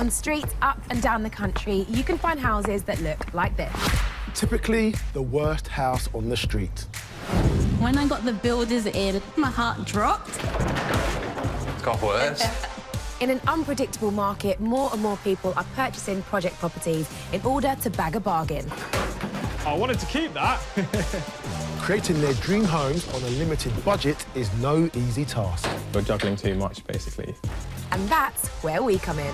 On streets up and down the country, you can find houses that look like this. Typically, the worst house on the street. When I got the builders in, my heart dropped. It's got worse. In an unpredictable market, more and more people are purchasing project properties in order to bag a bargain. I wanted to keep that. Creating their dream homes on a limited budget is no easy task. We're juggling too much, basically. And that's where we come in.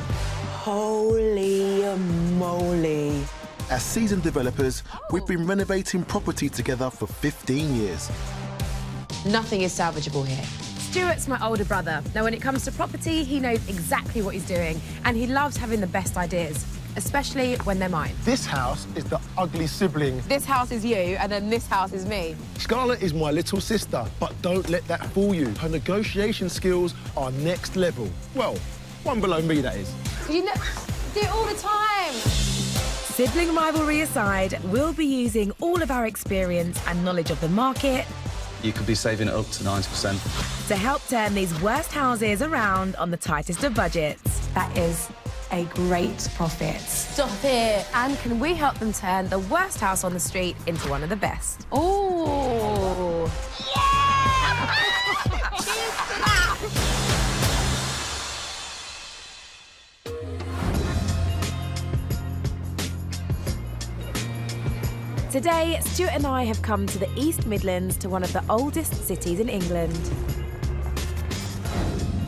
Holy moly. As seasoned developers, we've been renovating property together for 15 years. Nothing is salvageable here. Stuart's my older brother. Now, when it comes to property, he knows exactly what he's doing, and he loves having the best ideas, especially when they're mine. This house is the ugly sibling. This house is you, and then this house is me. Scarlett is my little sister, but don't let that fool you. Her negotiation skills are next level. Well, one below me, that is. You know, do it all the time. Sibling rivalry aside, we'll be using all of our experience and knowledge of the market You could be saving up to 90%. to help turn these worst houses around on the tightest of budgets. That is a great profit. Stop it. And can we help them turn the worst house on the street into one of the best? Ooh. Today, Stuart and I have come to the East Midlands, to one of the oldest cities in England.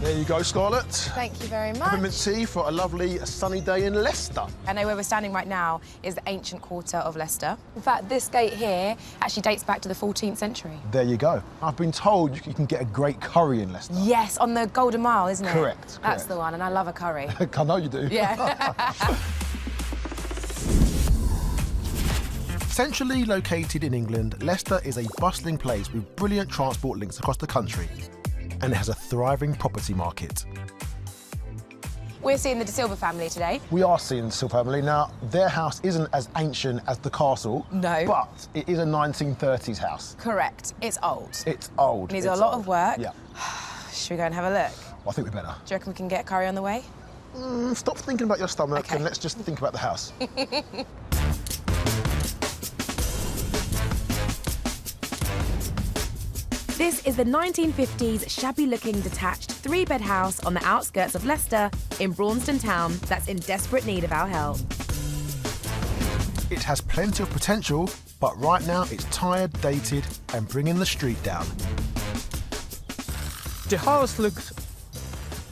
There you go, Scarlett. Thank you very much. Peppermint tea for a lovely sunny day in Leicester. I know where we're standing right now is the ancient quarter of Leicester. In fact, this gate here actually dates back to the 14th century. There you go. I've been told you can get a great curry in Leicester. Yes, on the Golden Mile, isn't it? Correct, That's correct. the one, and I love a curry. I know you do. Yeah. Centrally located in England, Leicester is a bustling place with brilliant transport links across the country, and it has a thriving property market. We're seeing the De Silva family today. We are seeing the Silva family. Now, their house isn't as ancient as the castle, No. but it is a 1930s house. Correct. It's old. It's old. Needs It's a lot old. of work. Yeah. Should we go and have a look? I think we better. Do you reckon we can get a curry on the way? Stop thinking about your stomach Okay. and let's just think about the house. This is the 1950s shabby-looking detached three-bed house on the outskirts of Leicester in Braunston Town that's in desperate need of our help. It has plenty of potential, but right now it's tired, dated, and bringing the street down. The house looks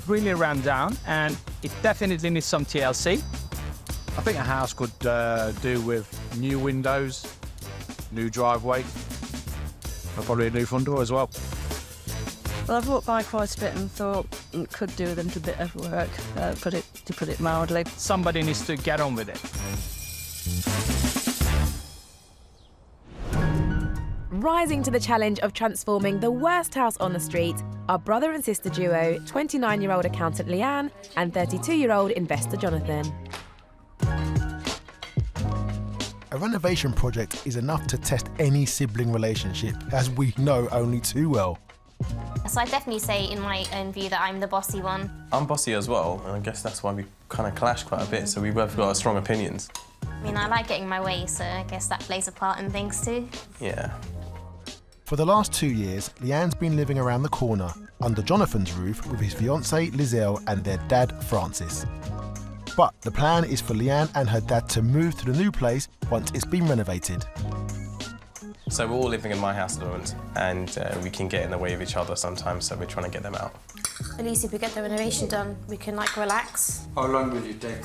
really run down, and it definitely needs some TLC. I think a house could do with new windows, new driveway, and probably a new front door as well. Well, I've walked by quite a bit and thought it could do with a little bit of work, to put it mildly. Somebody needs to get on with it. Rising to the challenge of transforming the worst house on the street are brother and sister duo, 29-year-old accountant Lianne and 32-year-old investor Jonathan. A renovation project is enough to test any sibling relationship, as we know only too well. So I definitely say, in my own view, that I'm the bossy one. I'm bossy as well, and I guess that's why we kind of clash quite a bit, so we both got strong opinions. I mean, I like getting my way, so I guess that plays a part in things too. Yeah. For the last 2 years, Leanne's been living around the corner, under Jonathan's roof with his fiancée Lizelle and their dad Francis. But the plan is for Lianne and her dad to move to the new place once it's been renovated. So we're all living in my house at the moment, and we can get in the way of each other sometimes, so we're trying to get them out. At least if we get the renovation done, we can, like, relax. How long will it take?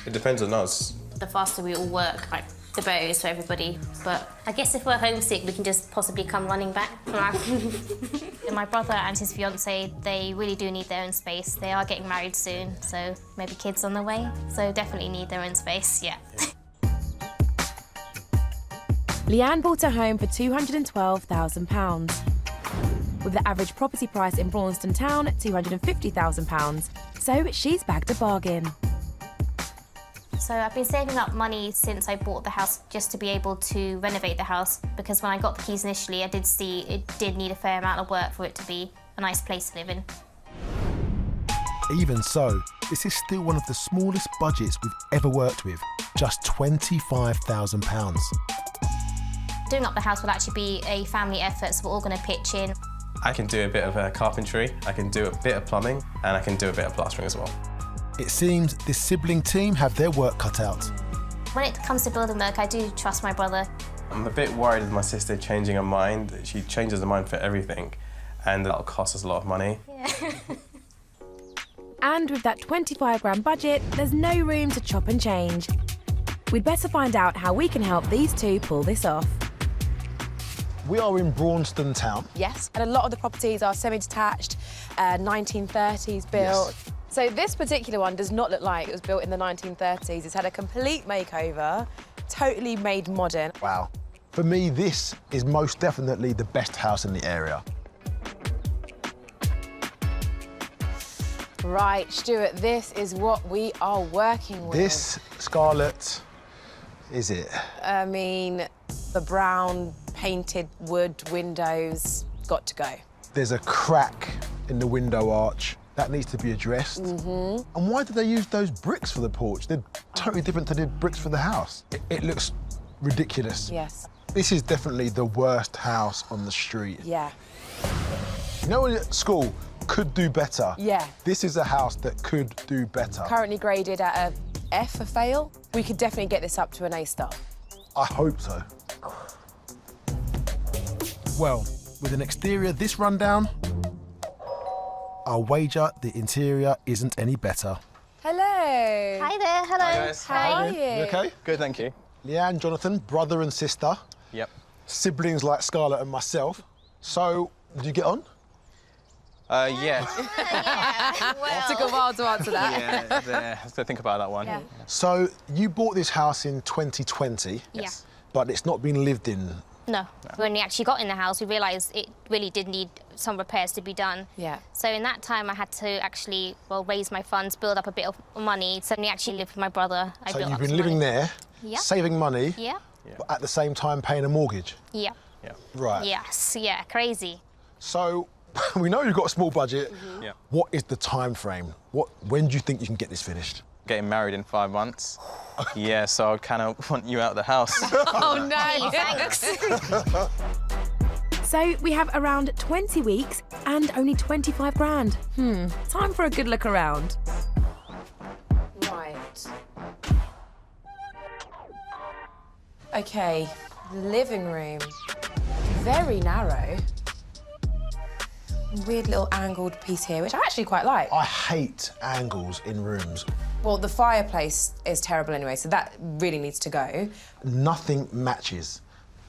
It depends on us. The faster we all work, like, the better it is for everybody. But I guess if we're homesick, we can just possibly come running back. My brother and his fiancée, they really do need their own space. They are getting married soon, so maybe kids on the way. So definitely need their own space, yeah. Lianne bought a home for £212,000, with the average property price in Braunston Town at £250,000. So she's bagged a bargain. So I've been saving up money since I bought the house just to be able to renovate the house, because when I got the keys initially, I did see it did need a fair amount of work for it to be a nice place to live in. Even so, this is still one of the smallest budgets we've ever worked with, just £25,000. Doing up the house will actually be a family effort, so we're all going to pitch in. I can do a bit of carpentry, I can do a bit of plumbing, and I can do a bit of plastering as well. It seems this sibling team have their work cut out. When it comes to building work, I do trust my brother. I'm a bit worried with my sister changing her mind. She changes her mind for everything, and that'll cost us a lot of money. Yeah. And with that 25 grand budget, there's no room to chop and change. We'd better find out how we can help these two pull this off. We are in Braunston Town. Yes, and a lot of the properties are semi-detached, 1930s built. Yes. So this particular one does not look like it was built in the 1930s. It's had a complete makeover, totally made modern. Wow. For me, this is most definitely the best house in the area. Right, Stuart, this is what we are working with. This, Scarlette, is it? I mean, the brown painted wood windows, got to go. There's a crack in the window arch. That needs to be addressed. And why did they use those bricks for the porch? They're totally different to the bricks for the house. It looks ridiculous. Yes. This is definitely the worst house on the street. Yeah. You know, when at school, could do better. Yeah. This is a house that could do better. Currently graded at a F, a fail. We could definitely get this up to an A star. I hope so. Well, with an exterior this rundown, I'll wager the interior isn't any better. Hello. Hi there, hello. Hi, guys. How are you? You okay? Good, thank you. Leanne, Jonathan, brother and sister. Yep. Siblings like Scarlett and myself. So, do you get on? Yeah. Took a while to answer that. I have to think about that one. Yeah. So, you bought this house in 2020. Yes. But it's not been lived in. No. When we actually got in the house, we realised it really did need some repairs to be done. Yeah. So in that time, I had to actually, raise my funds, build up a bit of money. So I actually lived with my brother. So you've been living there, Yeah. saving money, Yeah. but at the same time paying a mortgage. Yeah. Yeah. Right. Yes, yeah, crazy. So, we know you've got a small budget. Yeah. What is the time frame? When do you think you can get this finished? Getting married in 5 months. Yeah, so I kind of want you out of the house. Oh, no. Thanks. So we have around 20 weeks and only 25 grand. Time for a good look around. Right. OK, living room. Very narrow. Weird little angled piece here, which I actually quite like. I hate angles in rooms. Well, the fireplace is terrible anyway, so that really needs to go. Nothing matches.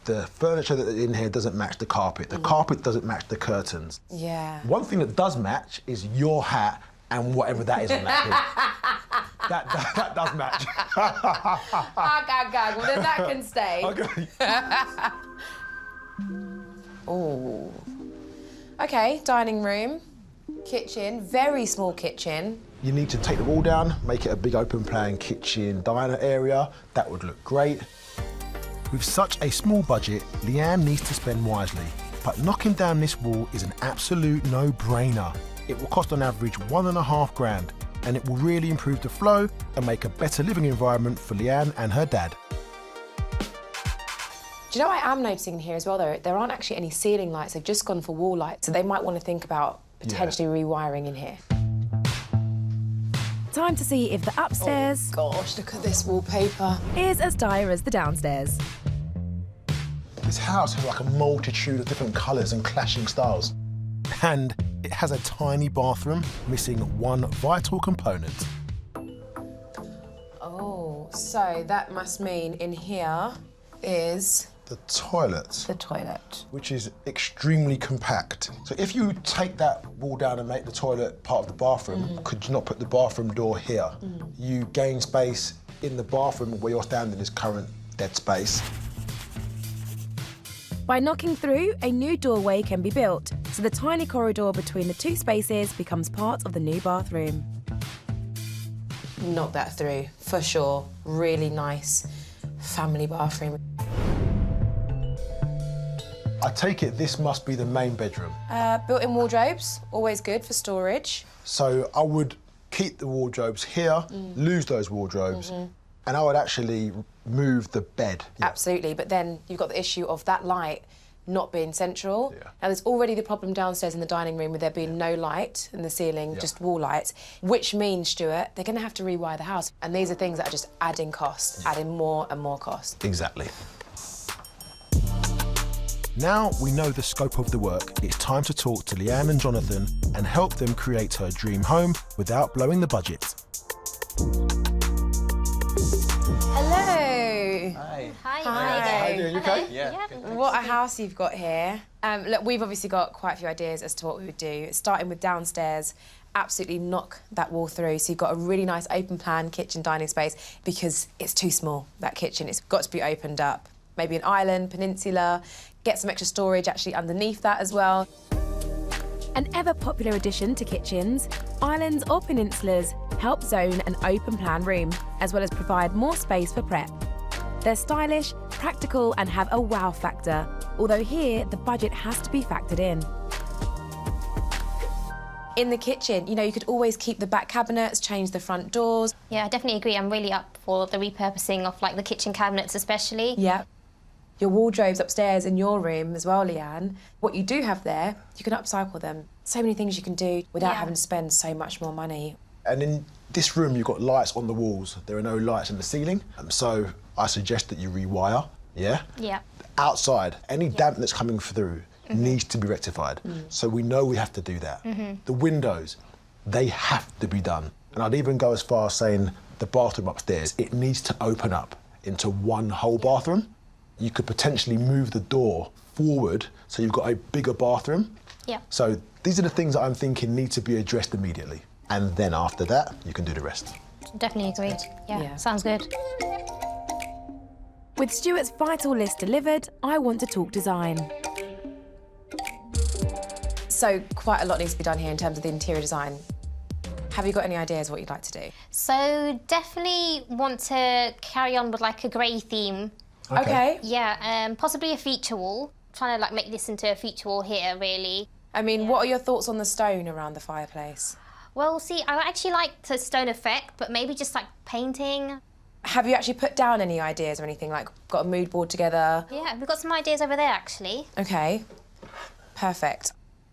The furniture that's in here doesn't match the carpet. The carpet doesn't match the curtains. Yeah. One thing that does match is your hat and whatever that is on that thing. that does match. Gag. Well, then that can stay. Okay. Oh. OK, dining room, kitchen, very small kitchen. You need to take the wall down, make it a big open plan kitchen diner area. That would look great. With such a small budget, Lianne needs to spend wisely. But knocking down this wall is an absolute no-brainer. It will cost on average £1.5 grand, and it will really improve the flow and make a better living environment for Lianne and her dad. Do you know what I am noticing here as well, though? There aren't actually any ceiling lights. They've just gone for wall lights, so they might want to think about potentially rewiring in here. Time to see if the upstairs Gosh, look at this wallpaper. is as dire as the downstairs. This house has like a multitude of different colours and clashing styles. And it has a tiny bathroom missing one vital component. Oh, so that must mean in here is The toilet, the toilet. which is extremely compact. So if you take that wall down and make the toilet part of the bathroom, could you not put the bathroom door here? You gain space in the bathroom where you're standing is current dead space. By knocking through, a new doorway can be built, so the tiny corridor between the two spaces becomes part of the new bathroom. Knock that through, for sure. Really nice family bathroom. I take it this must be the main bedroom. Built-in wardrobes, always good for storage. So I would keep the wardrobes here, lose those wardrobes, and I would actually move the bed. Absolutely, but then you've got the issue of that light not being central. Yeah. Now, there's already the problem downstairs in the dining room with there being no light in the ceiling, just wall lights, which means, Stuart, they're going to have to rewire the house. And these are things that are just adding cost, adding more and more cost. Exactly. Now we know the scope of the work, it's time to talk to Lianne and Jonathan and help them create her dream home without blowing the budget. Hello. Hi. How are you doing? You okay? Yeah. What a house you've got here. Look, we've obviously got quite a few ideas as to what we would do. Starting with downstairs, absolutely knock that wall through. So you've got a really nice open plan kitchen dining space because it's too small, that kitchen. It's got to be opened up. Maybe an island, peninsula, get some extra storage actually underneath that as well. An ever-popular addition to kitchens, islands or peninsulas help zone an open-plan room, as well as provide more space for prep. They're stylish, practical and have a wow factor, although here the budget has to be factored in. In the kitchen, you know, you could always keep the back cabinets, change the front doors. Yeah, I definitely agree. I'm really up for the repurposing of like the kitchen cabinets especially. Yeah. Your wardrobes upstairs in your room as well, Lianne. What you do have there, you can upcycle them. So many things you can do without having to spend so much more money. And in this room, you've got lights on the walls. There are no lights in the ceiling. So I suggest that you rewire, yeah? Yeah. Outside, any damp that's coming through needs to be rectified. So we know we have to do that. The windows, they have to be done. And I'd even go as far as saying the bathroom upstairs, it needs to open up into one whole bathroom. You could potentially move the door forward so you've got a bigger bathroom. Yeah. So these are the things that I'm thinking need to be addressed immediately. And then after that, you can do the rest. Definitely agree. Yeah, sounds good. With Stuart's vital list delivered, I want to talk design. So quite a lot needs to be done here in terms of the interior design. Have you got any ideas what you'd like to do? So definitely want to carry on with like a grey theme. Okay. Yeah, possibly a feature wall. Trying to like make this into a feature wall here, really. I mean, what are your thoughts on the stone around the fireplace? Well, see, I actually like the stone effect, but maybe just like painting. Have you actually put down any ideas or anything, like got a mood board together? Yeah, we've got some ideas over there, actually. Okay, perfect.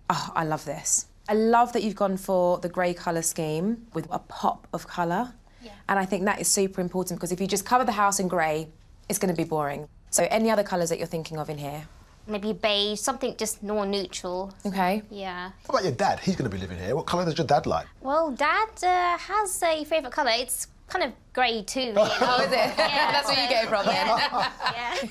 Oh, I love this. I love that you've gone for the grey colour scheme with a pop of colour. Yeah. And I think that is super important because if you just cover the house in grey, it's going to be boring. So any other colours that you're thinking of in here? Maybe beige, something just more neutral. Okay. Yeah. What about your dad? He's going to be living here. What colour does your dad like? Well, Dad has a favourite colour. It's kind of grey too, really. Oh, is it? Yeah, That's where you get it from, then. Yeah.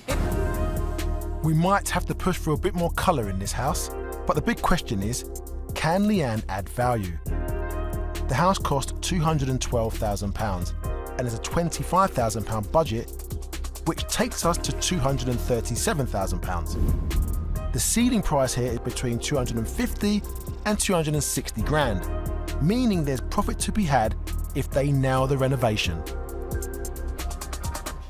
We might have to push for a bit more colour in this house, but the big question is, can Lianne add value? The house cost £212,000 and there's a £25,000 budget, which takes us to £237,000. The ceiling price here is between 250 and 260 grand, meaning there's profit to be had if they nail the renovation.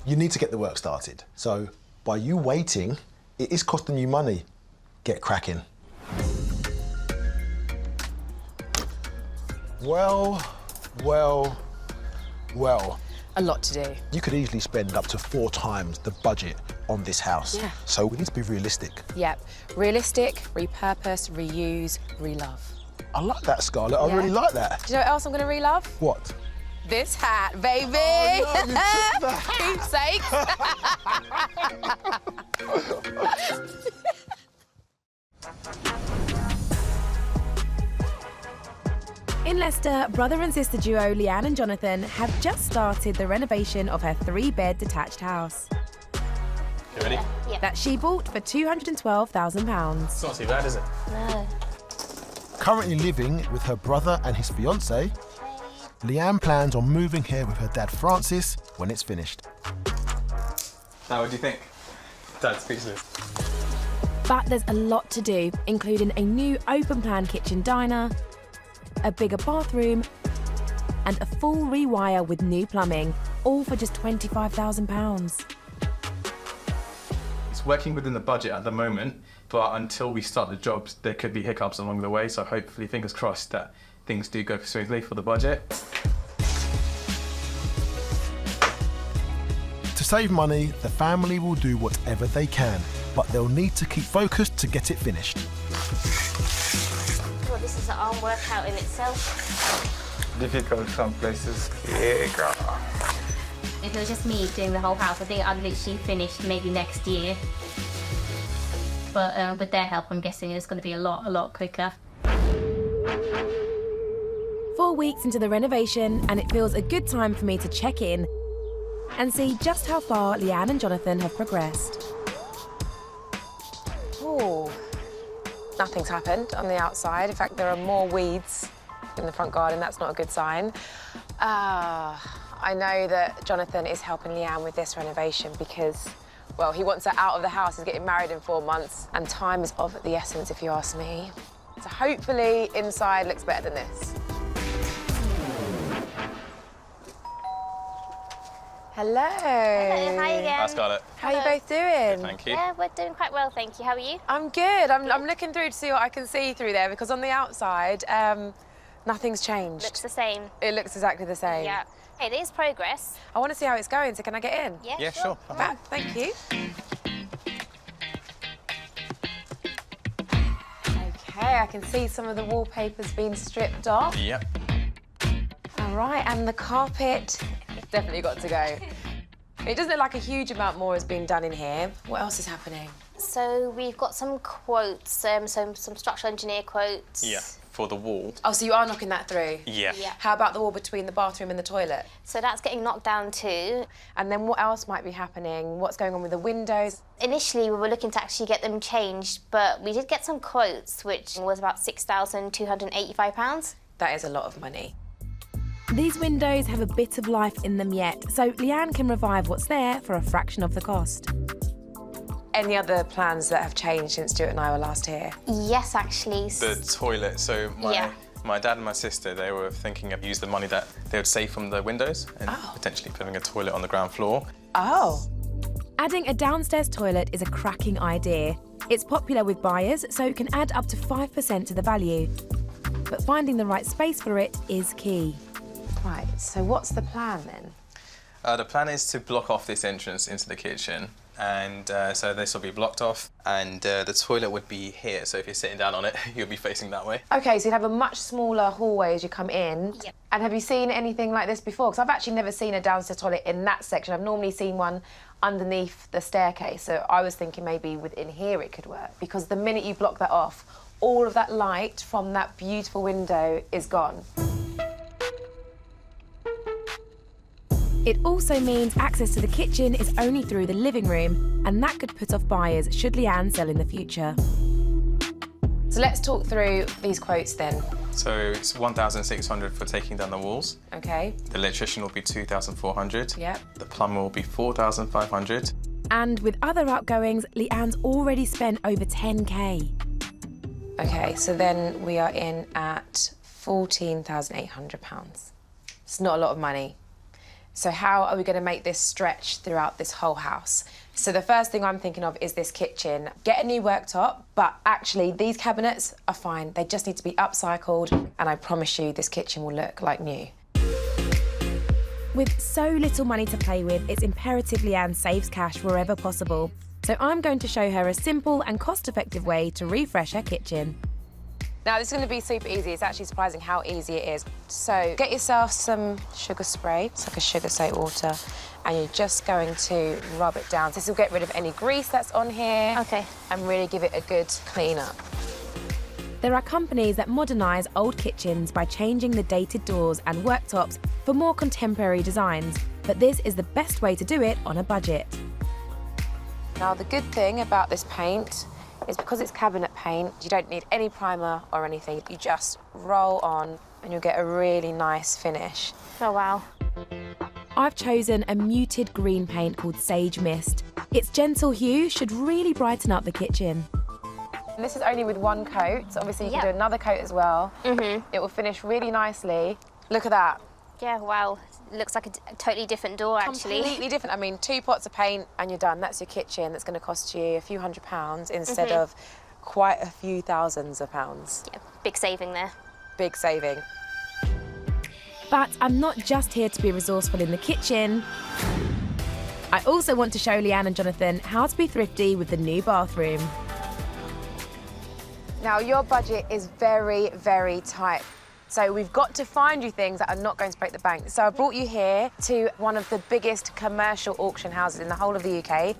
You need to get the work started. So by you waiting, it is costing you money. Get cracking. Well. A lot to do. You could easily spend up to 4 times the budget on this house. Yeah. So we need to be realistic. Yep. Realistic, repurpose, reuse, relove. I like that, Scarlett. I really like that. Do you know what else I'm going to relove? What? This hat, baby! Oh, no, you took the In Leicester, brother and sister duo Lianne and Jonathan have just started the renovation of her 3-bed detached house You ready? Yeah. that she bought for £212,000. It's not too bad, is it? No. Currently living with her brother and his fiancée, Lianne plans on moving here with her dad Francis when it's finished. Now, what do you think? Dad's speechless. But there's a lot to do, including a new open-plan kitchen diner, a bigger bathroom, and a full rewire with new plumbing, all for just £25,000. It's working within the budget at the moment, but until we start the jobs, there could be hiccups along the way, so hopefully, fingers crossed, that things do go smoothly for the budget. save money, the family will do whatever they can, but they'll need to keep focused to get it finished. Well, this is an arm workout in itself. Difficult some places. Yeah, girl. If it was just me doing the whole house, I think I'd literally finish maybe next year. But with their help, I'm guessing it's going to be a lot quicker. 4 weeks into the renovation, and it feels a good time for me to check in and see just how far Lianne and Jonathan have progressed. Oh, nothing's happened on the outside. In fact, there are more weeds in the front garden. That's not a good sign. I know that Jonathan is helping Lianne with this renovation because, well, he wants her out of the house. He's getting married in 4 months, and time is of the essence, if you ask me. So hopefully inside looks better than this. Hello. Hello, hi again. Hi, Scarlette. How are you both doing? Thank you. Yeah, we're doing quite well, thank you. How are you? I'm good. I'm looking through to see what I can see through there, because on the outside, nothing's changed. Looks the same. It looks exactly the same. Yeah. Hey, there's progress. I want to see how it's going, so can I get in? Yeah, Yeah, sure. Fab, thank you. Okay, I can see some of the wallpaper's been stripped off. Yep. All right, and the carpet, definitely got to go. It doesn't look like a huge amount more has been done in here. What else is happening? So we've got some quotes, some structural engineer quotes. Yeah, for the wall. Oh, so you are knocking that through? Yeah. Yeah. How about the wall between the bathroom and the toilet? So that's getting knocked down too. And then what else might be happening? What's going on with the windows? Initially, we were looking to actually get them changed, but we did get some quotes, which was about £6,285. That is a lot of money. These windows have a bit of life in them yet, so Lianne can revive what's there for a fraction of the cost. Any other plans that have changed since Stuart and I were last here? Yes, actually. The toilet. So my dad and my sister, they were thinking of using the money that they would save from the windows and potentially putting a toilet on the ground floor. Oh. Adding a downstairs toilet is a cracking idea. It's popular with buyers, so it can add up to 5% to the value. But finding the right space for it is key. Right, so what's the plan then? The plan is to block off this entrance into the kitchen, and so this will be blocked off, and the toilet would be here. So if you're sitting down on it, you'll be facing that way. Okay, so you'd have a much smaller hallway as you come in. Yep. And have you seen anything like this before? Because I've actually never seen a downstairs toilet in that section. I've normally seen one underneath the staircase. So I was thinking maybe within here it could work. Because the minute you block that off, all of that light from that beautiful window is gone. It also means access to the kitchen is only through the living room, and that could put off buyers should Lianne sell in the future. So let's talk through these quotes then. So it's 1,600 for taking down the walls. Okay. The electrician will be 2,400. Yep. The plumber will be 4,500. And with other outgoings, Lianne's already spent over 10k. Okay, so then we are in at £14,800. It's not a lot of money. So how are we going to make this stretch throughout this whole house? So the first thing I'm thinking of is this kitchen. Get a new worktop, but actually these cabinets are fine. They just need to be upcycled, and I promise you this kitchen will look like new. With so little money to play with, it's imperative Lianne saves cash wherever possible. So I'm going to show her a simple and cost-effective way to refresh her kitchen. Now, this is going to be super easy. It's actually surprising how easy it is. So get yourself some sugar spray. It's like a sugar soap water. And you're just going to rub it down. So this will get rid of any grease that's on here. Okay. And really give it a good clean up. There are companies that modernise old kitchens by changing the dated doors and worktops for more contemporary designs. But this is the best way to do it on a budget. Now, the good thing about this paint is because it's cabinet paint, you don't need any primer or anything. You just roll on and you'll get a really nice finish. Oh, wow. I've chosen a muted green paint called Sage Mist. Its gentle hue should really brighten up the kitchen. And this is only with one coat. So obviously, you can do another coat as well. It will finish really nicely. Look at that. Yeah, wow. It looks like a totally different door, actually. Completely different. I mean, 2 pots of paint and you're done. That's your kitchen. That's going to cost you a few £100s instead of quite a few thousands of pounds. Yeah, big saving there. Big saving. But I'm not just here to be resourceful in the kitchen. I also want to show Lianne and Jonathan how to be thrifty with the new bathroom. Now, your budget is very, very tight. So we've got to find you things that are not going to break the bank. So I brought you here to one of the biggest commercial auction houses in the whole of the UK.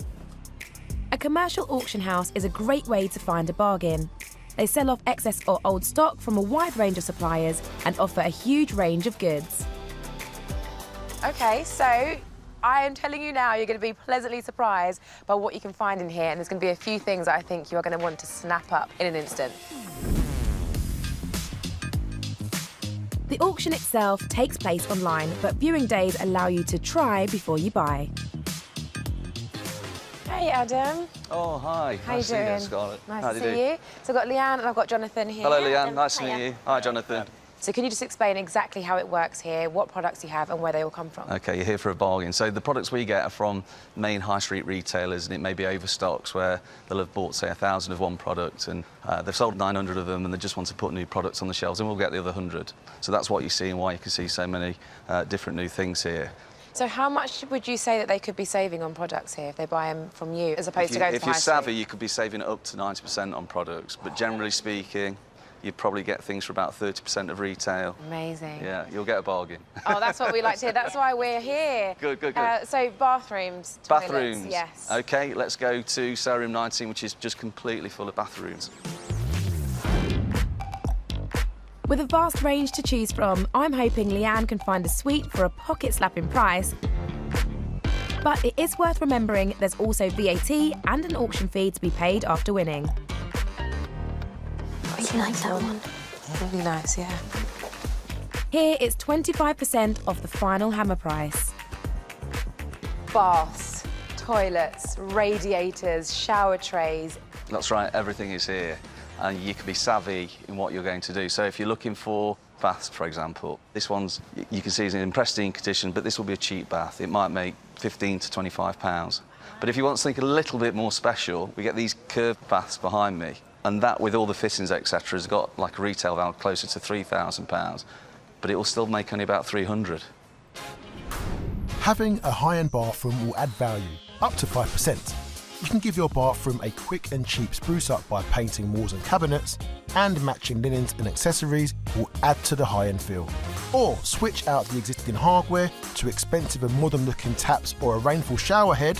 A commercial auction house is a great way to find a bargain. They sell off excess or old stock from a wide range of suppliers and offer a huge range of goods. Okay, so I am telling you now, you're going to be pleasantly surprised by what you can find in here, and there's going to be a few things that I think you are going to want to snap up in an instant. The auction itself takes place online, but viewing days allow you to try before you buy. Hey, Adam. Oh, hi. How nice you to see doing? you, Scarlett. Nice How to do you see do? you. So I've got Lianne and I've got Jonathan here. Hello, Leanne. Nice to Hiya. meet you. Hi, Jonathan. So can you just explain exactly how it works here, what products you have and where they all come from? OK, you're here for a bargain. So the products we get are from main high street retailers, and it may be overstocks where they'll have bought, say, 1,000 of one product and they've sold 900 of them and they just want to put new products on the shelves, and we'll get the other 100. So that's what you see and why you can see so many different new things here. So how much would you say that they could be saving on products here if they buy them from you, as opposed to going to If the you're high street? savvy, you could be saving up to 90% on products, but generally speaking, you'd probably get things for about 30% of retail. Amazing. Yeah, you'll get a bargain. Oh, that's what we like to hear. That's why we're here. Good, good, good. So bathrooms, toilets, Bathrooms. yes. OK, let's go to cell room 19, which is just completely full of bathrooms. With a vast range to choose from, I'm hoping Lianne can find a suite for a pocket-slapping price. But it is worth remembering there's also VAT and an auction fee to be paid after winning. Really like that one. Really nice, yeah. Here it's 25% off the final hammer price. Baths, toilets, radiators, shower trays. That's right, everything is here. And you can be savvy in what you're going to do. So if you're looking for baths, for example, this one's, you can see is in pristine condition, but this will be a cheap bath. It might make £15 to £25. But if you want something a little bit more special, we get these curved baths behind me. And that, with all the fittings, etc., has got like a retail value closer to £3,000, but it will still make only about 300. Having a high-end bathroom will add value, up to 5%. You can give your bathroom a quick and cheap spruce up by painting walls and cabinets, and matching linens and accessories will add to the high-end feel. Or switch out the existing hardware to expensive and modern-looking taps or a rainfall shower head,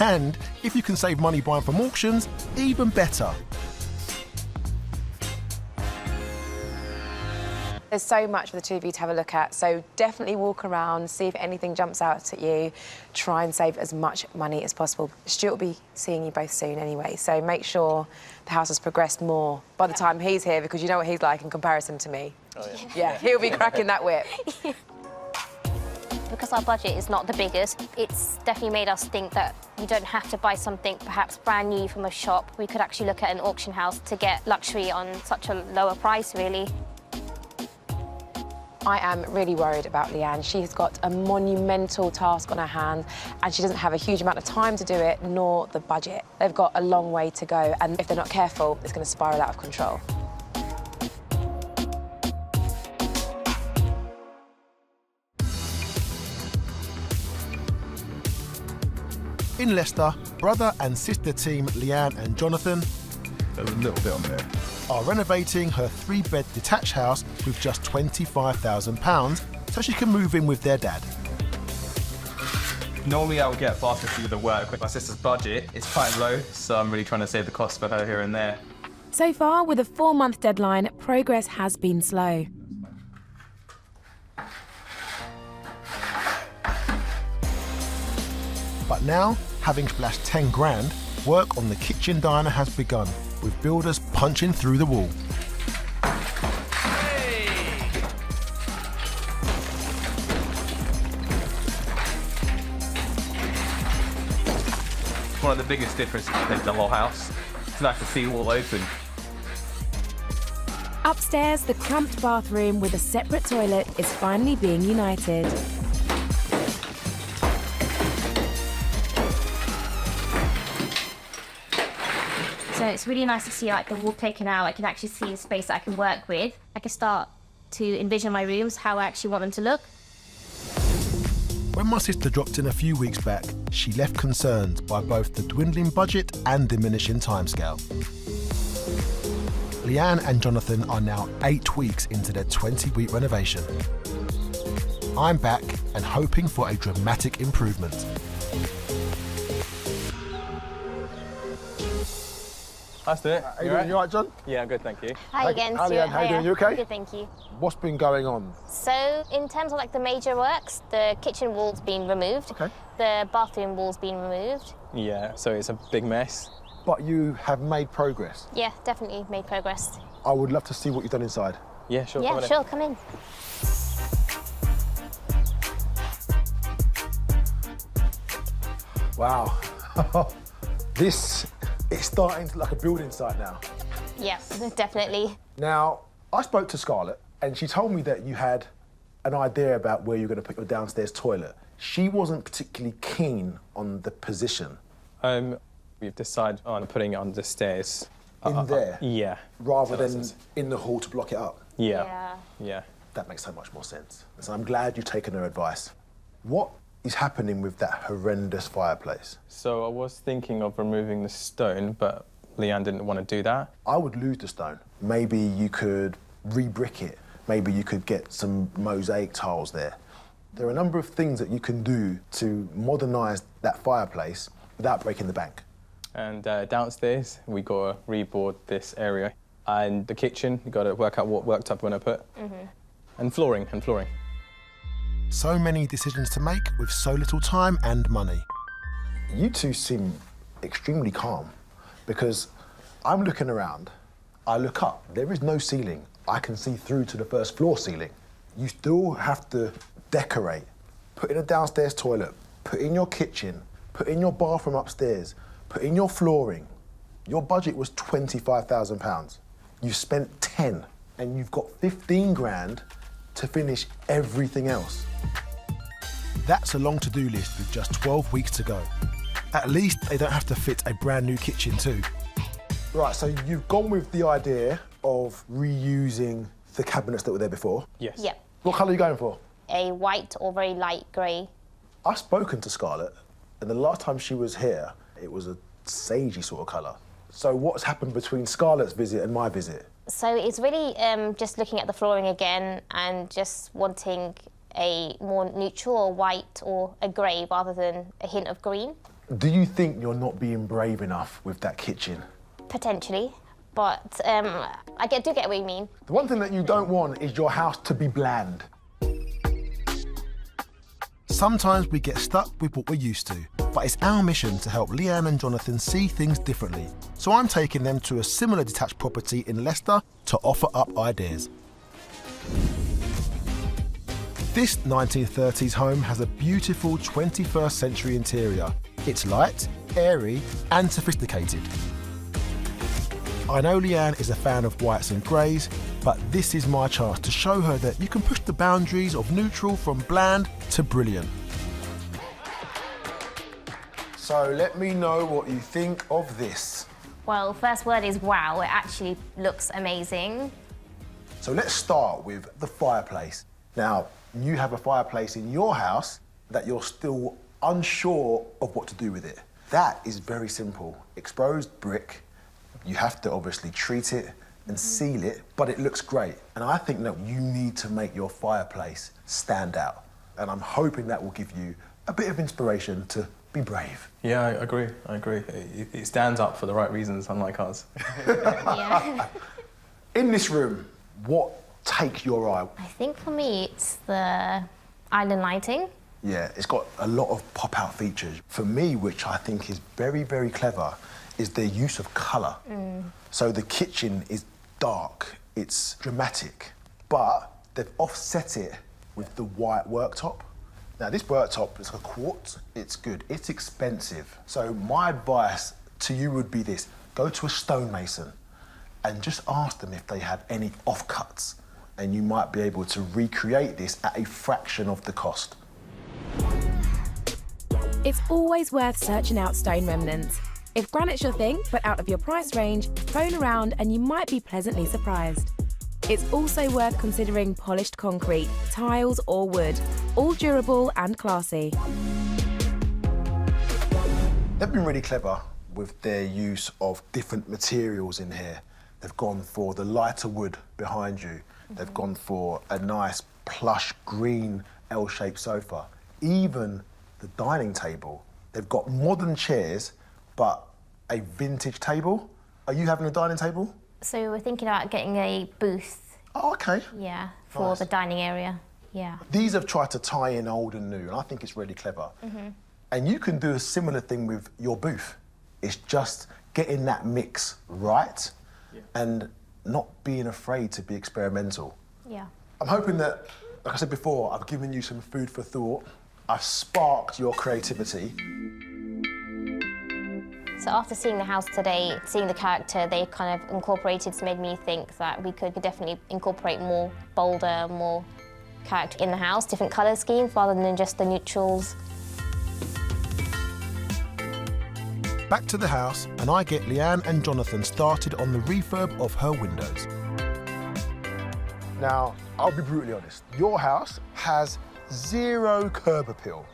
and if you can save money buying from auctions, even better. There's so much for the two of you to have a look at, so definitely walk around, see if anything jumps out at you, try and save as much money as possible. Stuart will be seeing you both soon anyway, so make sure the house has progressed more by the time he's here, because you know what he's like in comparison to me. Oh, yeah, he'll be cracking that whip. Because our budget is not the biggest, it's definitely made us think that we don't have to buy something perhaps brand new from a shop. We could actually look at an auction house to get luxury on such a lower price, really. I am really worried about Lianne. She's got a monumental task on her hands and she doesn't have a huge amount of time to do it, nor the budget. They've got a long way to go, and if they're not careful, it's going to spiral out of control. In Leicester, brother and sister team Lianne and Jonathan There's a little bit on there. are renovating her 3-bed detached house with just £25,000 so she can move in with their dad. Normally I would get a bathroom fee with the work, but my sister's budget is quite low, so I'm really trying to save the cost for her here and there. So far, with a 4-month deadline, progress has been slow. But now, having splashed 10 grand, work on the kitchen diner has begun, with builders punching through the wall. One of the biggest differences in the whole house. It's nice to see it all open. Upstairs, the cramped bathroom with a separate toilet is finally being united. So it's really nice to see like the wall taken out. I can actually see a space that I can work with. I can start to envision my rooms, how I actually want them to look. When my sister dropped in a few weeks back, she left concerned by both the dwindling budget and diminishing timescale. Lianne and Jonathan are now 8 weeks into their 20-week renovation. I'm back and hoping for a dramatic improvement. Hi, Stuart. How you doing? You all right, John? Yeah, I'm good, thank you. Hi again, Hi, Stuart. Lianne. How you doing? You okay? Good, thank you. What's been going on? So, in terms of like the major works, the kitchen wall's been removed. Okay. The bathroom wall's been removed. Yeah, so it's a big mess. But you have made progress. Yeah, definitely made progress. I would love to see what you've done inside. Yeah, sure. Yeah, sure, come in. Wow. This is starting to look like a building site now. Yeah, definitely. Now, I spoke to Scarlette and she told me that you had an idea about where you're going to put your downstairs toilet. She wasn't particularly keen on the position. We've decided on putting it on the stairs. In there? Yeah. Rather than in the hall to block it up? Yeah. That makes so much more sense. So I'm glad you've taken her advice. What is happening with that horrendous fireplace? So I was thinking of removing the stone, but Lianne didn't want to do that. I would lose the stone. Maybe you could re-brick it. Maybe you could get some mosaic tiles there. There are a number of things that you can do to modernise that fireplace without breaking the bank. And downstairs, we got to reboard this area. And the kitchen, we got to work out what worktop we're going to put. And flooring. So many decisions to make with so little time and money. You two seem extremely calm because I'm looking around, I look up, there is no ceiling. I can see through to the first floor ceiling. You still have to decorate, put in a downstairs toilet, put in your kitchen, put in your bathroom upstairs, put in your flooring. Your budget was £25,000. You spent 10 and you've got 15 grand to finish everything else. That's a long to-do list with just 12 weeks to go. At least they don't have to fit a brand new kitchen too. Right, so you've gone with the idea of reusing the cabinets that were there before. Yes. Yep. What colour are you going for? A white or very light grey. I've spoken to Scarlette, and the last time she was here, it was a sagey sort of colour. So what's happened between Scarlett's visit and my visit? So it's really just looking at the flooring again and just wanting a more neutral or white or a grey rather than a hint of green. Do you think you're not being brave enough with that kitchen? Potentially, but I do get what you mean. The one thing that you don't want is your house to be bland. Sometimes we get stuck with what we're used to, but it's our mission to help Lianne and Jonathan see things differently. So I'm taking them to a similar detached property in Leicester to offer up ideas. This 1930s home has a beautiful 21st century interior. It's light, airy and sophisticated. I know Lianne is a fan of whites and greys, but this is my chance to show her that you can push the boundaries of neutral from bland to brilliant. So let me know what you think of this. Well, first word is wow, it actually looks amazing. So let's start with the fireplace. Now, you have a fireplace in your house that you're still unsure of what to do with it. That is very simple. Exposed brick, you have to obviously treat it and seal it, but it looks great. And I think that you need to make your fireplace stand out. And I'm hoping that will give you a bit of inspiration to be brave. Yeah, I agree. It stands up for the right reasons, unlike ours. Yeah. In this room, what takes your eye? I think for me it's the island lighting. Yeah, it's got a lot of pop-out features. For me, which I think is very, very clever, is the use of colour. So the kitchen is dark, it's dramatic, but they've offset it with the white worktop. Now this worktop is a quartz, it's good, it's expensive. So my advice to you would be this, go to a stonemason and just ask them if they have any offcuts, and you might be able to recreate this at a fraction of the cost. It's always worth searching out stone remnants. If granite's your thing, but out of your price range, phone around and you might be pleasantly surprised. It's also worth considering polished concrete, tiles or wood, all durable and classy. They've been really clever with their use of different materials in here. They've gone for the lighter wood behind you. They've gone for a nice plush green L-shaped sofa. Even the dining table. They've got modern chairs, but a vintage table. Are you having a dining table? So we're thinking about getting a booth. Oh, okay. Yeah, for Nice. the dining area. Yeah. These have tried to tie in old and new, and I think it's really clever. And you can do a similar thing with your booth. It's just getting that mix right and not being afraid to be experimental. Yeah. I'm hoping that, like I said before, I've given you some food for thought. I've sparked your creativity. So after seeing the house today, seeing the character they kind of incorporated made me think that we could definitely incorporate more bolder, more character in the house, different colour schemes rather than just the neutrals. Back to the house, and I get Lianne and Jonathan started on the refurb of her windows. Now, I'll be brutally honest. Your house has zero curb appeal,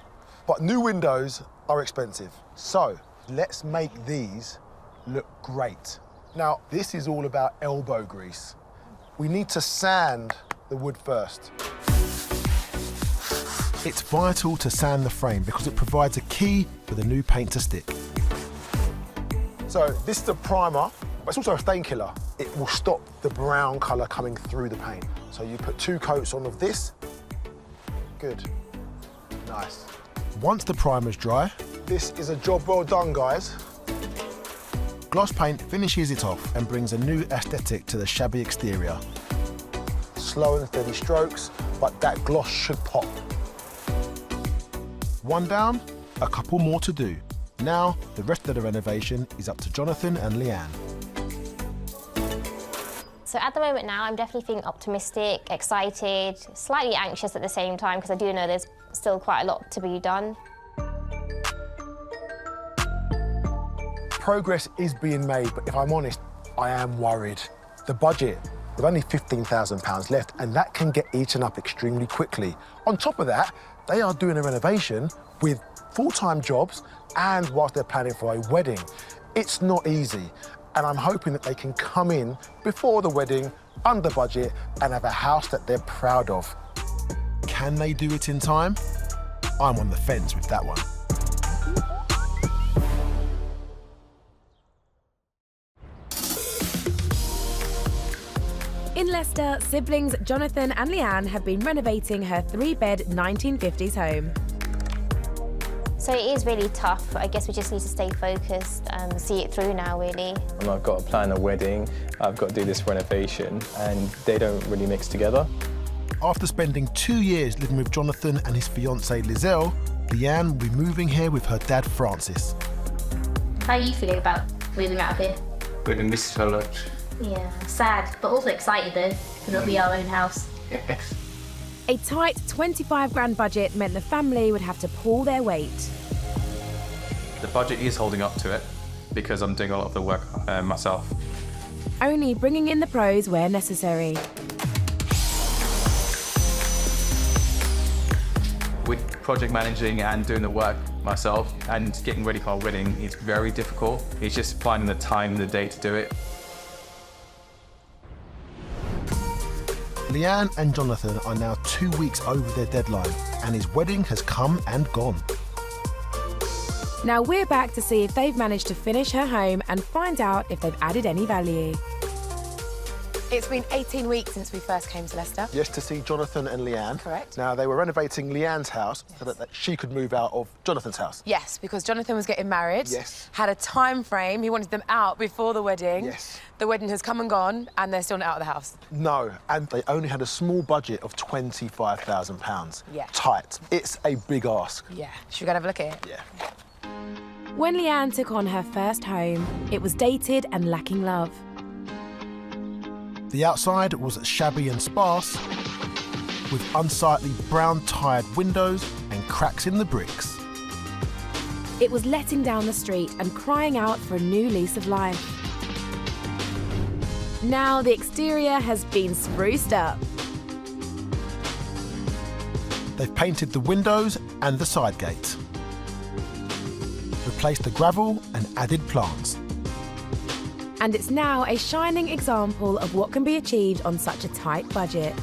but new windows are expensive. So, let's make these look great. Now, this is all about elbow grease. We need to sand the wood first. It's vital to sand the frame because it provides a key for the new paint to stick. So this is a primer, but it's also a stain killer. It will stop the brown colour coming through the paint. So you put 2 coats on of this. Good. Nice. Once the primer's dry, this is a job well done, guys. Gloss paint finishes it off and brings a new aesthetic to the shabby exterior. Slow and steady strokes, but that gloss should pop. One down, a couple more to do. Now, the rest of the renovation is up to Jonathan and Lianne. So at the moment now, I'm definitely feeling optimistic, excited, slightly anxious at the same time because I do know there's still quite a lot to be done. Progress is being made, but if I'm honest, I am worried. The budget, with only £15,000 left, and that can get eaten up extremely quickly. On top of that, they are doing a renovation with full-time jobs and whilst they're planning for a wedding. It's not easy, and I'm hoping that they can come in before the wedding, under budget, and have a house that they're proud of. Can they do it in time? I'm on the fence with that one. In Leicester, siblings Jonathan and Lianne have been renovating her 3-bed 1950s home. So it is really tough. I guess we just need to stay focused and see it through now, really. And I've got to plan a wedding, I've got to do this renovation, and they don't really mix together. After spending 2 years living with Jonathan and his fiancée Lizzelle, Lianne will be moving here with her dad Francis. How are you feeling about moving out of here? Gonna miss it a lot. Yeah, sad, but also excited though, because it'll be our own house. Yes. A tight 25 grand budget meant the family would have to pull their weight. The budget is holding up to it because I'm doing a lot of the work myself. Only bringing in the pros where necessary. With project managing and doing the work myself and getting ready for our wedding, it's very difficult. It's just finding the time, the day to do it. Lianne and Jonathan are now 2 weeks over their deadline, and his wedding has come and gone. Now we're back to see if they've managed to finish her home and find out if they've added any value. It's been 18 weeks since we first came to Leicester. Yes, to see Jonathan and Lianne. Correct. Now, they were renovating Lianne's house so that she could move out of Jonathan's house. Yes, because Jonathan was getting married. Yes. Had a time frame. He wanted them out before the wedding. Yes. The wedding has come and gone, and they're still not out of the house. No, and they only had a small budget of £25,000. Yeah. Tight. It's a big ask. Yeah. Should we go and have a look at it? Yeah. When Lianne took on her first home, it was dated and lacking love. The outside was shabby and sparse, with unsightly brown-tired windows and cracks in the bricks. It was letting down the street and crying out for a new lease of life. Now the exterior has been spruced up. They've painted the windows and the side gate, replaced the gravel and added plants. And it's now a shining example of what can be achieved on such a tight budget.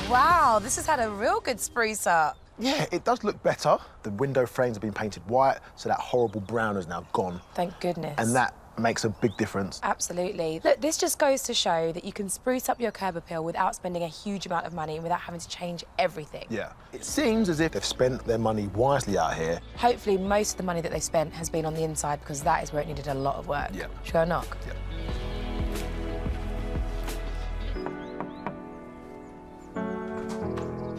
Wow, this has had a real good spruce up. Yeah, it does look better. The window frames have been painted white, so that horrible brown is now gone. Thank goodness. And that makes a big difference. Absolutely. Look, this just goes to show that you can spruce up your curb appeal without spending a huge amount of money and without having to change everything. Yeah. It seems as if they've spent their money wisely out here. Hopefully, most of the money that they've spent has been on the inside because that is where it needed a lot of work. Yeah. Should we go knock? Yeah.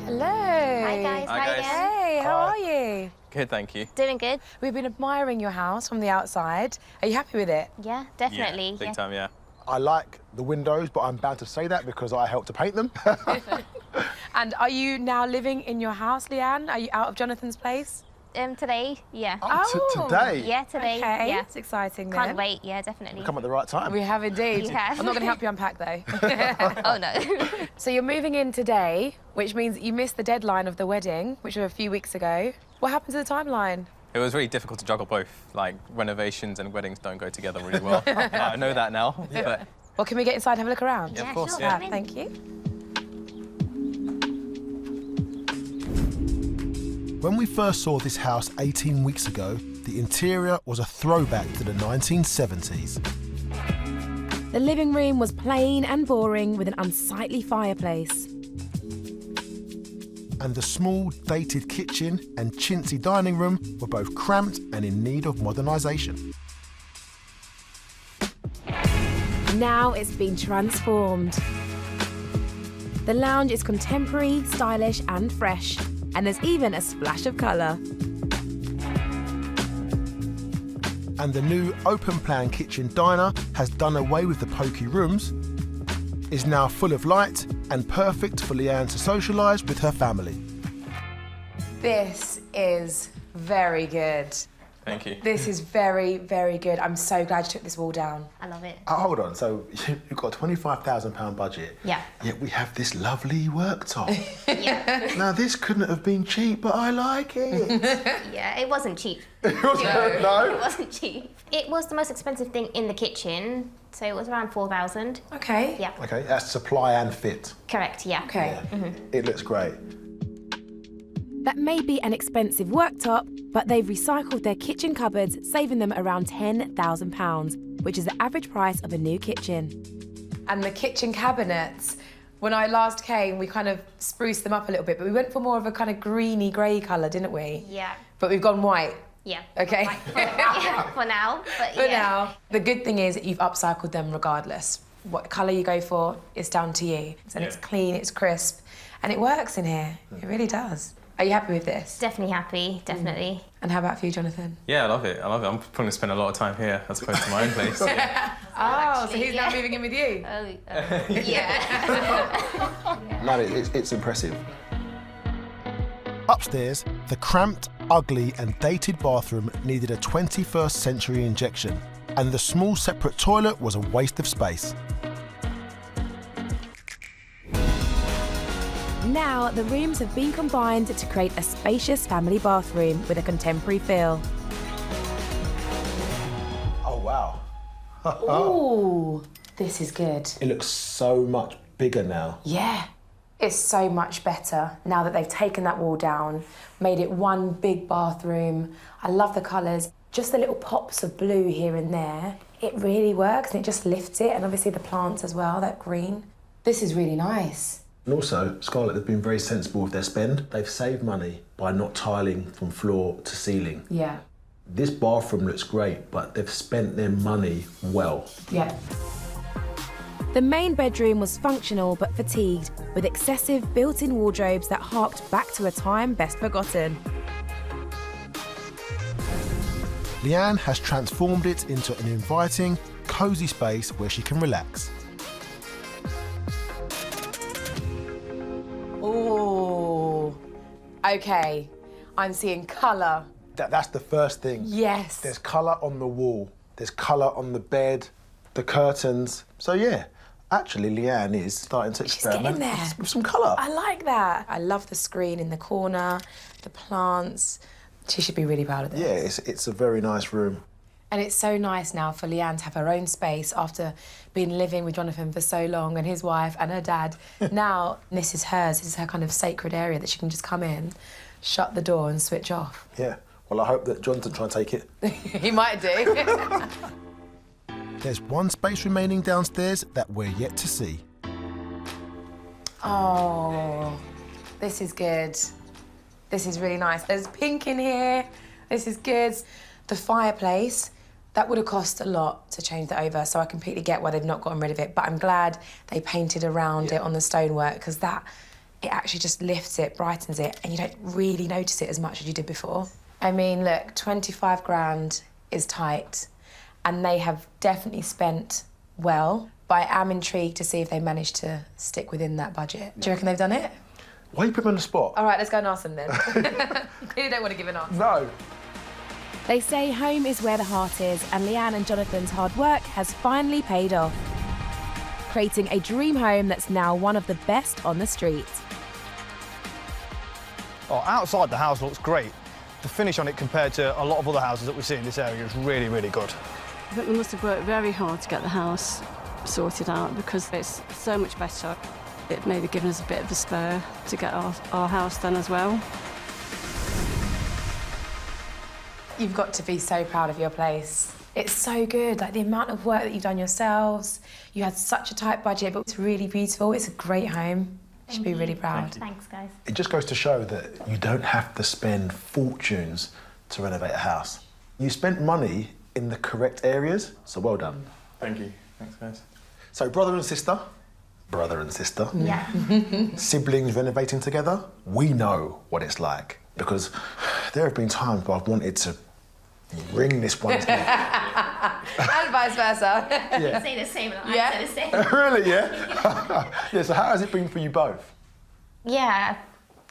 Hello. Hi guys. Hi, guys. Hey, how are you? Good, thank you. Doing good? We've been admiring your house from the outside. Are you happy with it? Yeah, definitely. Yeah, big time, yeah. I like the windows, but I'm bound to say that because I helped to paint them. And are you now living in your house, Lianne? Are you out of Jonathan's place? Today, yeah. Today? Yeah, today. Okay, Yeah. it's exciting then. Can't wait. Yeah, definitely. Come at the right time. We have indeed. You have. I'm not going to help you unpack though. Oh no. So you're moving in today, which means you missed the deadline of the wedding, which was a few weeks ago. What happened to the timeline? It was really difficult to juggle both. Like, renovations and weddings don't go together really well. I know that now, but... Well, can we get inside and have a look around? Yeah, of course, sure. yeah. Come in. Thank you. When we first saw this house 18 weeks ago, the interior was a throwback to the 1970s. The living room was plain and boring with an unsightly fireplace. And the small, dated kitchen and chintzy dining room were both cramped and in need of modernisation. Now it's been transformed. The lounge is contemporary, stylish and fresh, and there's even a splash of colour. And the new open-plan kitchen diner has done away with the pokey rooms, is now full of light and perfect for Lianne to socialise with her family. This is very good. Thank you. This is very, very good. I'm so glad you took this wall down. I love it. Oh, hold on, so you've got a £25,000 budget. Yeah. Yet we have this lovely worktop. Yeah. Now, this couldn't have been cheap, but I like it. Yeah, it wasn't cheap. No? It wasn't cheap. It was the most expensive thing in the kitchen, so it was around 4,000. Okay. Yeah. Okay, that's supply and fit. Correct, yeah. Okay. It looks great. That may be an expensive worktop, but they've recycled their kitchen cupboards, saving them around £10,000, which is the average price of a new kitchen. And the kitchen cabinets, when I last came, we kind of spruced them up a little bit, but we went for more of a kind of greeny grey colour, didn't we? Yeah. But we've gone white. Yeah. Okay. Yeah, for now, but For yeah. now. The good thing is that you've upcycled them regardless. What colour you go for is down to you. And it's clean, it's crisp, and it works in here. It really does. Are you happy with this? Definitely happy, definitely. And how about for you, Jonathan? Yeah, I love it. I love it. I'm probably going to spend a lot of time here as opposed to my own place. Yeah. Oh, so he's now moving in with you? Yeah. No, it's impressive. Upstairs, the cramped, ugly and dated bathroom needed a 21st century injection, and the small separate toilet was a waste of space. Now, the rooms have been combined to create a spacious family bathroom with a contemporary feel. Oh, wow. Ooh, this is good. It looks so much bigger now. Yeah, it's so much better now that they've taken that wall down, made it one big bathroom. I love the colours, just the little pops of blue here and there. It really works and it just lifts it, and obviously the plants as well, that green. This is really nice. And also, Scarlette have been very sensible with their spend. They've saved money by not tiling from floor to ceiling. Yeah. This bathroom looks great, but they've spent their money well. Yeah. The main bedroom was functional but fatigued, with excessive built-in wardrobes that harked back to a time best forgotten. Lianne has transformed it into an inviting, cosy space where she can relax. Ooh. Okay, I'm seeing colour. That's the first thing. Yes. There's colour on the wall. There's colour on the bed. the curtains. So yeah, actually Leanne is starting to experiment with some colour. I like that. I love the screen in the corner, the plants. She should be really proud of this. Yeah, it's a very nice room. And it's so nice now for Leanne to have her own space after being living with Jonathan for so long, and his wife and her dad. Now this is hers. This is her kind of sacred area that she can just come in, shut the door and switch off. Yeah. Well, I hope that John doesn't try and take it. He might do. There's one space remaining downstairs that we're yet to see. Oh, this is good. This is really nice. There's pink in here. This is good. The fireplace, that would have cost a lot to change that over, so I completely get why they've not gotten rid of it, but I'm glad they painted around it on the stonework, because it actually just lifts it, brightens it, and you don't really notice it as much as you did before. I mean, look, 25 grand is tight, and they have definitely spent well, but I am intrigued to see if they managed to stick within that budget. Do you reckon they've done it? Why you put me on the spot? All right, let's go and ask them then. You clearly don't want to give an answer. No. They say home is where the heart is, and Lianne and Jonathan's hard work has finally paid off, creating a dream home that's now one of the best on the street. Oh, outside the house looks great. The finish on it compared to a lot of other houses that we see in this area is really, really good. I think we must have worked very hard to get the house sorted out because it's so much better. It may be given us a bit of a spur to get our house done as well. You've got to be so proud of your place. It's so good, like the amount of work that you've done yourselves. You had such a tight budget, but it's really beautiful. It's a great home. You should be really proud. Thanks, guys. It just goes to show that you don't have to spend fortunes to renovate a house. You spent money in the correct areas, so well done. Thank you. Thanks, guys. So brother and sister, Yeah. siblings renovating together, we know what it's like, because there have been times where I've wanted to wring this one's neck. And vice versa. Yeah. Say the same, and Yeah. I say the same. Really, yeah? Yeah, so how has it been for you both? Yeah,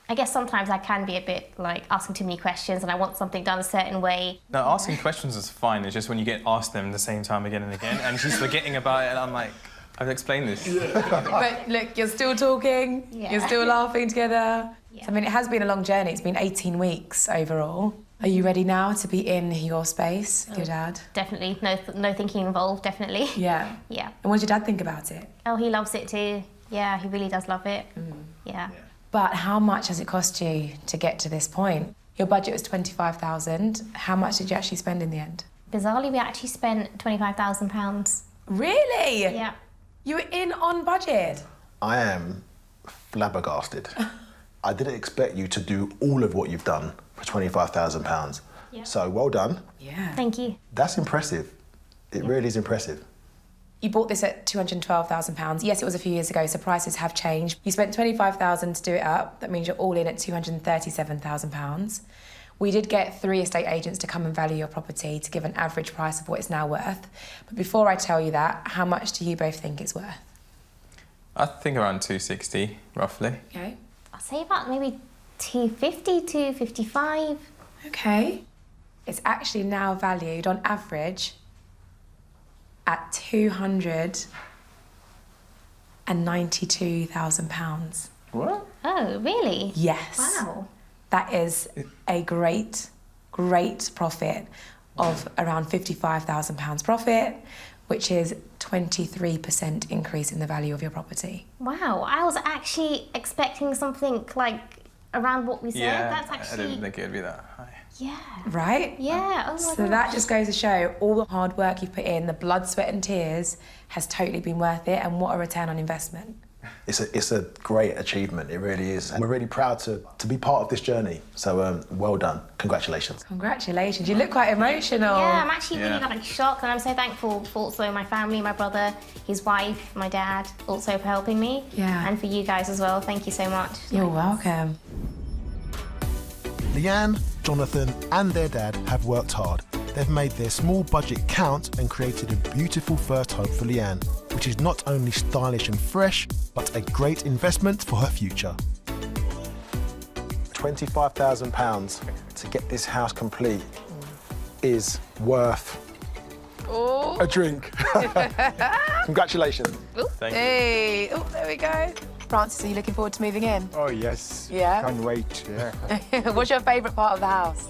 I guess sometimes I can be a bit like asking too many questions and I want something done a certain way. No, asking questions is fine. It's just when you get asked them the same time again and again, and she's forgetting about it, and I'm like, I've explained this. But look, you're still talking, you're still laughing together. Yeah. So, I mean, it has been a long journey. It's been 18 weeks overall. Are you ready now to be in your space with your dad? Definitely, no thinking involved, definitely. Yeah. Yeah. And what did your dad think about it? Oh, he loves it too. Yeah, he really does love it. Yeah. But how much has it cost you to get to this point? Your budget was 25,000. How much did you actually spend in the end? Bizarrely, we actually spent £25,000. Really? Yeah. You were in on budget? I am flabbergasted. I didn't expect you to do all of what you've done for £25,000. Yeah. So well done. Yeah. Thank you. That's impressive. It really is impressive. You bought this at £212,000. Yes, it was a few years ago, so prices have changed. You spent £25,000 to do it up. That means you're all in at £237,000. We did get 3 estate agents to come and value your property to give an average price of what it's now worth. But before I tell you that, how much do you both think it's worth? I think around 260, roughly. Okay. I'll say about maybe 250, 255. Okay. It's actually now valued on average at £292,000. What? Oh, really? Yes. Wow. That is a great, great profit of around £55,000 profit, which is 23% increase in the value of your property. Wow, I was actually expecting something like around what we said. Yeah, That's actually... I didn't think it would be that high. Yeah. Right? Yeah, oh my So gosh. that just goes to show all the hard work you've put in, the blood, sweat and tears has totally been worth it, and what a return on investment. It's a great achievement, it really is. And we're really proud to be part of this journey. So well done, congratulations. Congratulations, you look quite emotional. Yeah, I'm actually really like shocked, and I'm so thankful for also my family, my brother, his wife, my dad, also for helping me. Yeah. And for you guys as well. Thank you so much. You're welcome. Leanne, Jonathan and their dad have worked hard. They've made their small budget count and created a beautiful first home for Leanne, which is not only stylish and fresh, but a great investment for her future. £25,000 to get this house complete is worth Oh. a drink. Congratulations. Thank you. Hey, oh, there we go. Francis, are you looking forward to moving in? Oh, yes. Yeah? Can't wait, yeah. What's your favourite part of the house?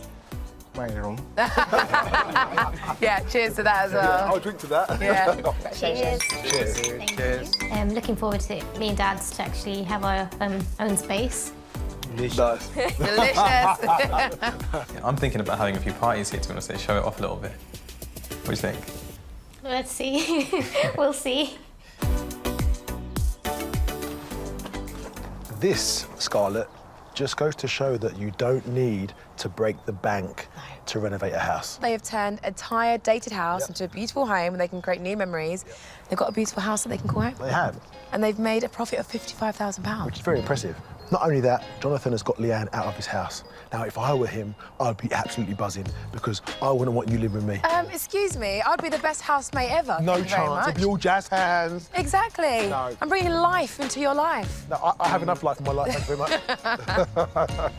My room. Yeah, cheers to that as well. I'll drink to that. Yeah. Cheers. Cheers. Cheers. Looking forward to me and Dad's to actually have our own space. Delicious. Delicious. I'm thinking about having a few parties here, to be honest, show it off a little bit. What do you think? Let's see. We'll see. This, Scarlett, just goes to show that you don't need to break the bank to renovate a house. They have turned a tired, dated house into a beautiful home where they can create new memories. They've got a beautiful house that they can call home. They have, And they've made a profit of £55,000. which is very impressive. Not only that, Jonathan has got Lianne out of his house. Now, if I were him, I'd be absolutely buzzing because I wouldn't want you living with me. Excuse me, I'd be the best housemate ever. No Thank you very chance. much. It'd be all jazz hands. Exactly. No. I'm bringing life into your life. No, I have enough life in my life, thank you very much.